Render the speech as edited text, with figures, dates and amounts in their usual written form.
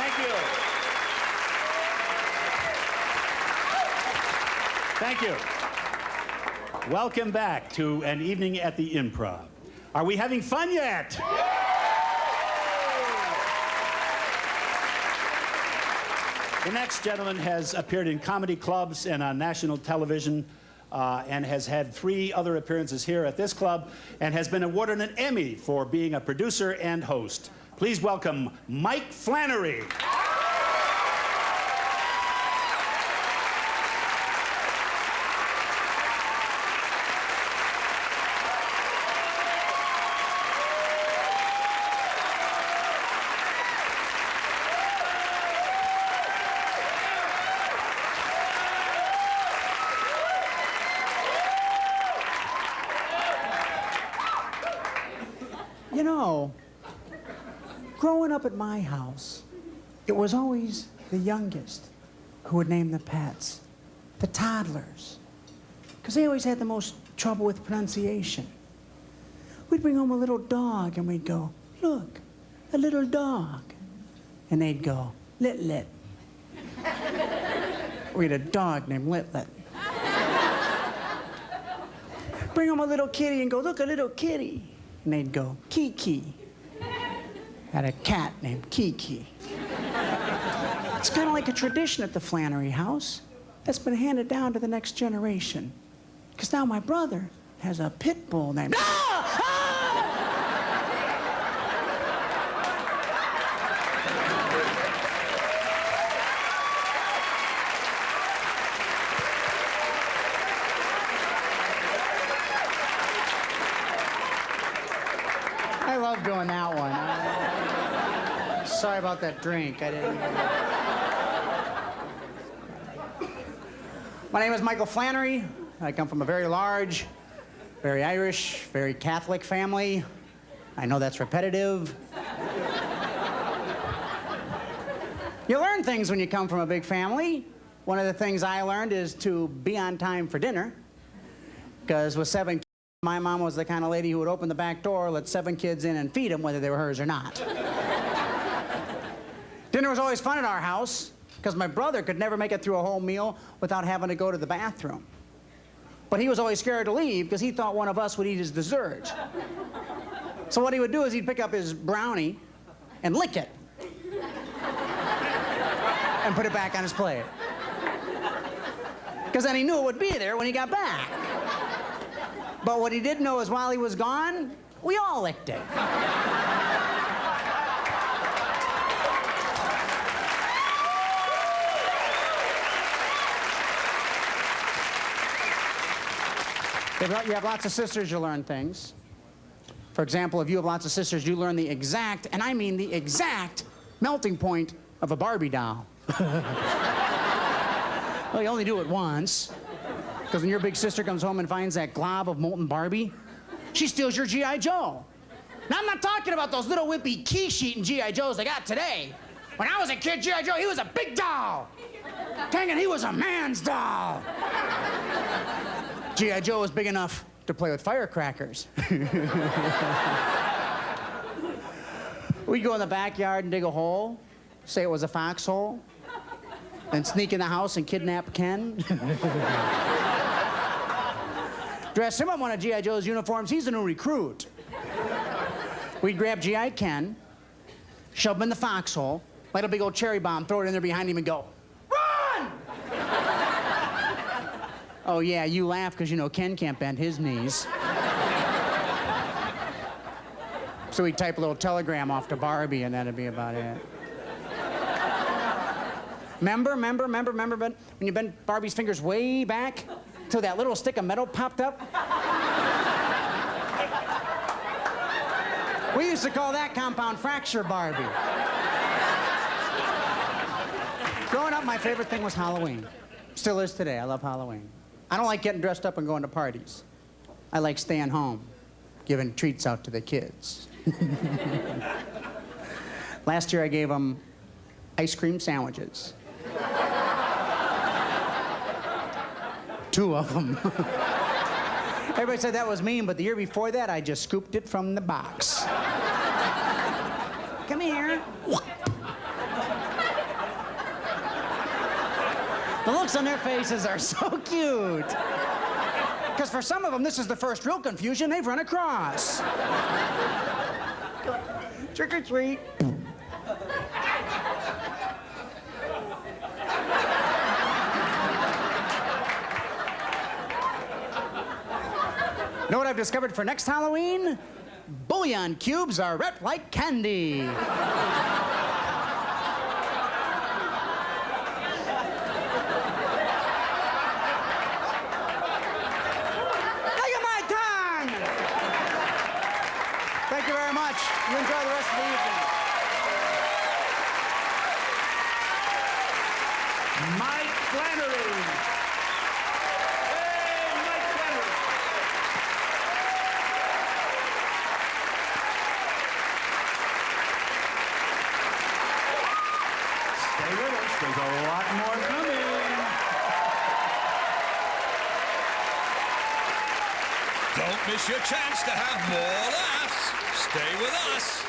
Thank you. Thank you. Welcome back to an evening at the Improv. Are we having fun yet? The next gentleman has appeared in comedy clubs and on national television and has had 3 other appearances here at this club and has been awarded an Emmy for being a producer and host. Please welcome Mike Flannery. You know, growing up at my house, it was always the youngest who would name the pets, the toddlers, because they always had the most trouble with pronunciation. We'd bring home a little dog and we'd go, look, a little dog. And they'd go, Lit-Lit. We had a dog named Lit-Lit. Bring home a little kitty and go, look, a little kitty. And they'd go, Kiki. Had a cat named Kiki. It's kind of like a tradition at the Flannery house that's been handed down to the next generation. Because now my brother has a pit bull named... I love doing that one. Sorry about that drink. I didn't... My name is Michael Flannery. I come from a very large, very Irish, very Catholic family. I know that's repetitive. You learn things when you come from a big family. One of the things I learned is to be on time for dinner. Because with 7 kids, my mom was the kind of lady who would open the back door, let 7 kids in and feed them whether they were hers or not. Dinner was always fun at our house because my brother could never make it through a whole meal without having to go to the bathroom. But he was always scared to leave because he thought one of us would eat his dessert. So what he would do is he'd pick up his brownie and lick it and put it back on his plate. Because then he knew it would be there when he got back. But what he didn't know is while he was gone, we all licked it. If you have lots of sisters, you learn things. For example, if you have lots of sisters, you learn the exact, and I mean the exact, melting point of a Barbie doll. Well, you only do it once. Because when your big sister comes home and finds that glob of molten Barbie, she steals your G.I. Joe. Now, I'm not talking about those little wimpy key-sheeting G.I. Joes they got today. When I was a kid, G.I. Joe, he was a big doll. Dang it, he was a man's doll. G.I. Joe was big enough to play with firecrackers. We'd go in the backyard and dig a hole, say it was a foxhole, then sneak in the house and kidnap Ken. Dress him up in one of G.I. Joe's uniforms. He's a new recruit. We'd grab G.I. Ken, shove him in the foxhole, light a big old cherry bomb, throw it in there behind him and go, run! Oh, yeah, you laugh because you know Ken can't bend his knees. So we'd type a little telegram off to Barbie and that'd be about it. Remember when you bent Barbie's fingers way back till that little stick of metal popped up? We used to call that compound fracture Barbie. Growing up, my favorite thing was Halloween. Still is today. I love Halloween. I don't like getting dressed up and going to parties. I like staying home, giving treats out to the kids. Last year, I gave them ice cream sandwiches. 2 of them. Everybody said that was mean, but the year before that, I just scooped it from the box. Come here. The looks on their faces are so cute. Because for some of them, this is the first real confusion they've run across. Trick or treat. Know what I've discovered for next Halloween? Bouillon cubes are wrapped like candy. Look at my tongue! Thank you very much. You enjoy the rest of the evening. Mike Flannery. Hey, Mike Flannery. Stay with us. There's a lot more coming. Don't miss your chance to have more laughs. Stay with us.